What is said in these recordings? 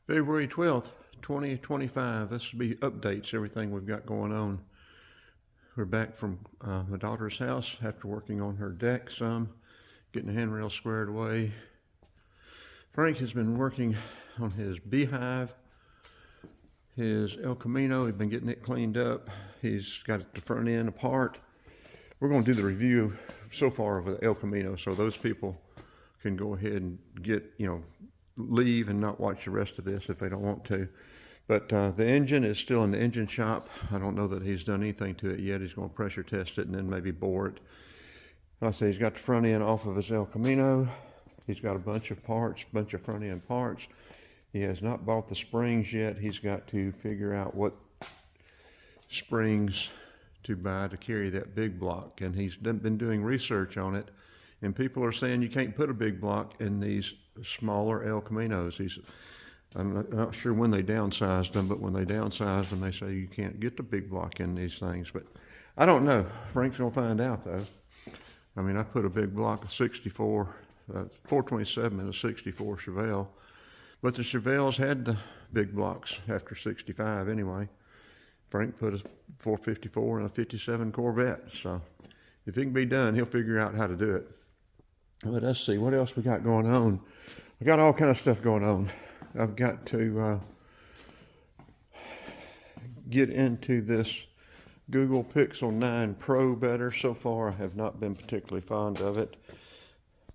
February 12th, 2025. This will be updates, everything we've got going on. We're back from my daughter's house after working on her deck some, getting the handrail squared away. Frank has been working on his beehive, his El Camino. He's been getting it cleaned up. He's got the front end apart. We're going to do the review so far of the El Camino, so those people can go ahead and get, leave and not watch the rest of this if they don't want to. But the engine is still in the engine shop. I don't know that he's done anything to it yet. He's going to pressure test it and then maybe bore it. Like I say, he's got the front end off of his El Camino. He's got a bunch of parts, bunch of front end parts. He has not bought the springs yet. He's got to figure out what springs to buy to carry that big block. And he's been doing research on it. And people are saying you can't put a big block in these smaller El Caminos. I'm not sure when they downsized them, but when they downsized them, they say you can't get the big block in these things. But I don't know. Frank's going to find out, though. I mean, I put a big block of 64, 427 in a 64 Chevelle. But the Chevelles had the big blocks after 65 anyway. Frank put a 454 in a 57 Corvette. So if it can be done, he'll figure out how to do it. But let's see, what else we got going on? We got all kind of stuff going on. I've got to get into this Google Pixel 9 Pro better. So far, I have not been particularly fond of it,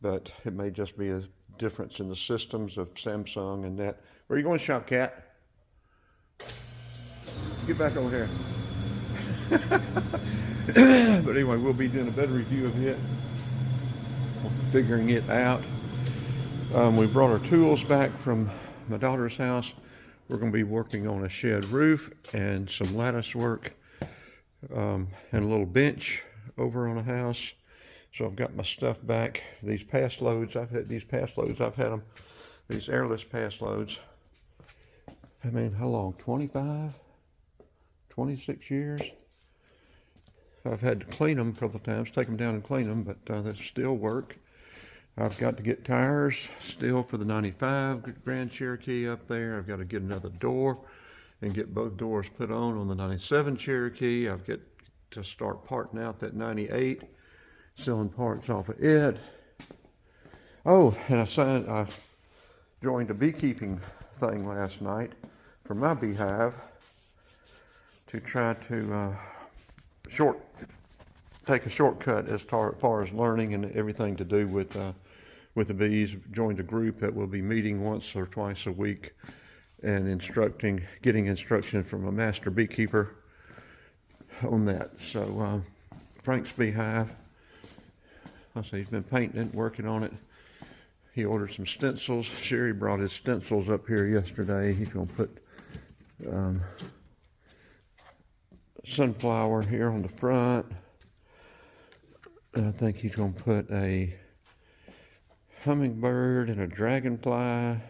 but it may just be a difference in the systems of Samsung and that. Where are you going, Shop Cat? Get back over here. But anyway, we'll be doing a better review of it, figuring it out. We brought our tools back from my daughter's house. We're going to be working on a shed roof and some lattice work and a little bench over on a house. So I've got my stuff back. These pass loads, I've had them, these airless pass loads. I mean, how long? 25, 26 years? I've had to clean them a couple of times, take them down and clean them, but they still work. I've got to get tires still for the 95 Grand Cherokee up there. I've got to get another door and get both doors put on the 97 Cherokee. I've got to start parting out that 98, selling parts off of it. Oh, and I joined a beekeeping thing last night for my beehive to try to take a shortcut as far as learning and everything to do with the bees. Joined a group that will be meeting once or twice a week and getting instruction from a master beekeeper on that. So Frank's beehive, I say he's been painting it, working on it. He ordered some stencils. Sherry brought his stencils up here yesterday. He's going to put sunflower here on the front. I think he's going to put a hummingbird and a dragonfly. I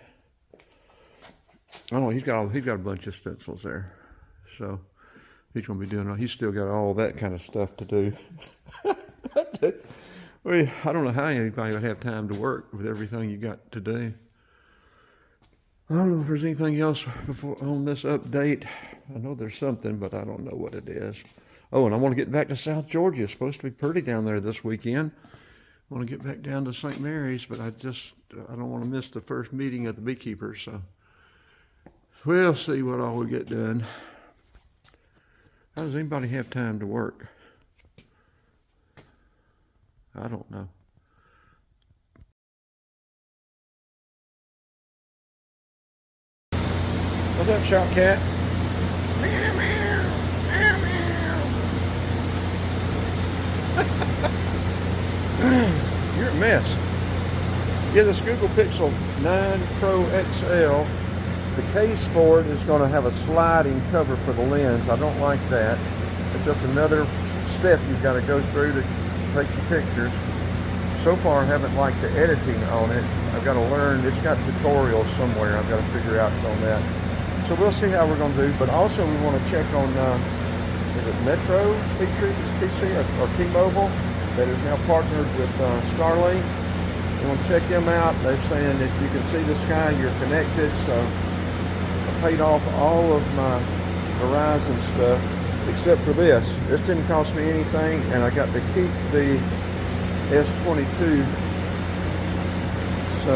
don't know, he's got a bunch of stencils there. So he's going to be doing, he's still got all that kind of stuff to do. I don't know how anybody would have time to work with everything you got to do. I don't know if there's anything else on this update. I know there's something, but I don't know what it is. Oh, and I want to get back to South Georgia. It's supposed to be pretty down there this weekend. I want to get back down to St. Mary's, but I don't want to miss the first meeting of the beekeepers. So we'll see what all we get done. How does anybody have time to work? I don't know. What's up, Shop Cat? Meow, meow, meow, meow. You're a mess. Yeah, this Google Pixel 9 Pro XL, the case for it is going to have a sliding cover for the lens. I don't like that. It's just another step you've got to go through to take the pictures. So far, I haven't liked the editing on it. I've got to learn. It's got tutorials somewhere. I've got to figure out on that. So we'll see how we're going to do. But also, we want to check on is it Metro PC or T-Mobile that is now partnered with Starlink. We want to check them out. They're saying if you can see the sky, you're connected. So paid off all of my Horizon stuff except for this. This didn't cost me anything, and I got to keep the S22. So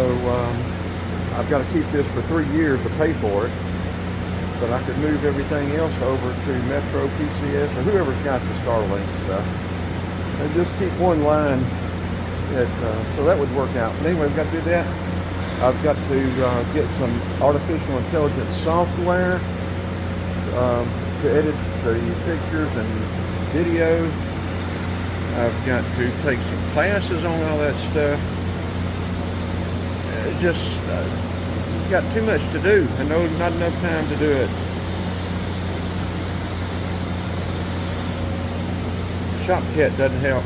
I've got to keep this for 3 years to pay for it. But I could move everything else over to Metro, PCS, or whoever's got the Starlink stuff, and just keep one line. So that would work out. But anyway, we've got to do that. I've got to get some artificial intelligence software to edit the pictures and video. I've got to take some classes on all that stuff. Just got too much to do, and not enough time to do it. Shop cat doesn't help.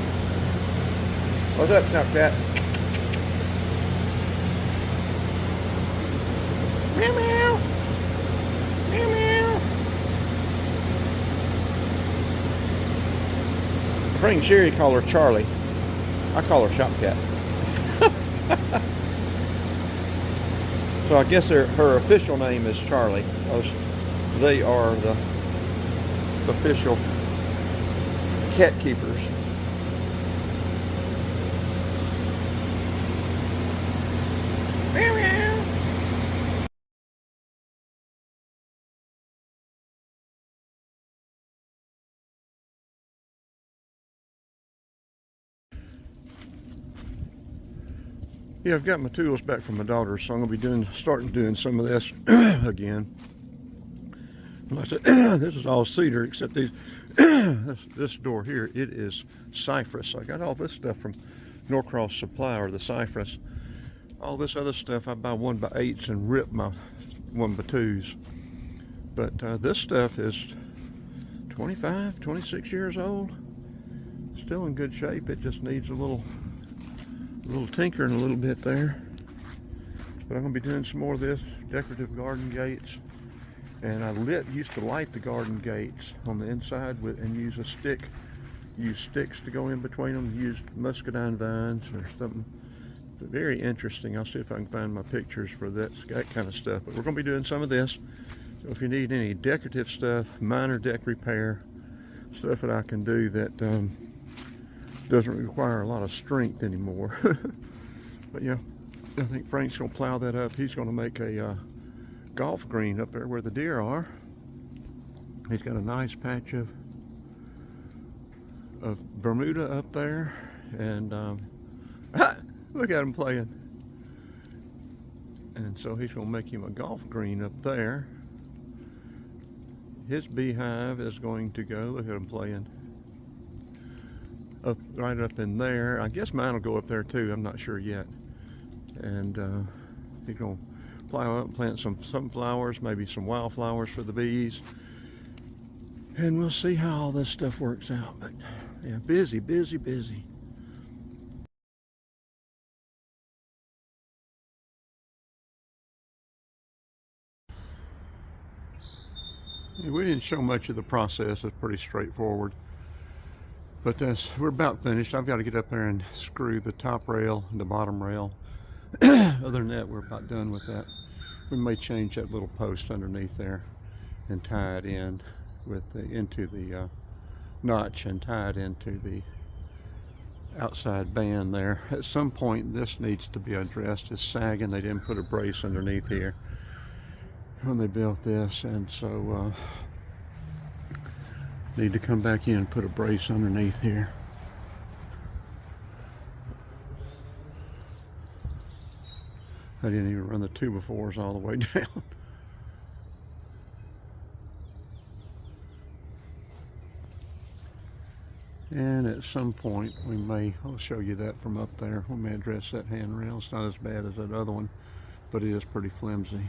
What's up, shop cat? Meow meow. Meow meow. Bring Sherry, call her Charlie. I call her shop cat. So I guess her official name is Charlie. They are the official cat keepers. Meow meow. Yeah, I've got my tools back from my daughter, so I'm going to be starting doing some of this again. Like I said, this is all cedar except these. This door here, it is cypress. I got all this stuff from Norcross Supply, or the cypress. All this other stuff I buy 1x8s and rip my 1x2s. But this stuff is 25, 26 years old. Still in good shape. It just needs a little tinkering a little bit there. But I'm going to be doing some more of this, decorative garden gates. And I used to light the garden gates on the inside and use a stick. Use sticks to go in between them. Use muscadine vines or something. But very interesting. I'll see if I can find my pictures for that kind of stuff. But we're going to be doing some of this. So if you need any decorative stuff, minor deck repair, stuff that I can do that doesn't require a lot of strength anymore. But yeah, I think Frank's going to plow that up. He's going to make a golf green up there where the deer are. He's got a nice patch of Bermuda up there, and look at him playing. And so he's going to make him a golf green up there. His beehive is going to go, look at him playing, up right up in there. I guess mine will go up there too, I'm not sure yet. And he's going to plow up, plant some sunflowers, maybe some wildflowers for the bees, and we'll see how all this stuff works out. But yeah, busy, busy, busy. Yeah, we didn't show much of the process. It's pretty straightforward, but we're about finished. I've got to get up there and screw the top rail and the bottom rail. Other than that, we're about done with that. We may change that little post underneath there and tie it in into the notch, and tie it into the outside band there. At some point this needs to be addressed. It's sagging. They didn't put a brace underneath here when they built this, and so need to come back in and put a brace underneath here. I didn't even run the 2x4s all the way down. And at some point I'll show you that from up there. We may address that handrail. It's not as bad as that other one, but it is pretty flimsy.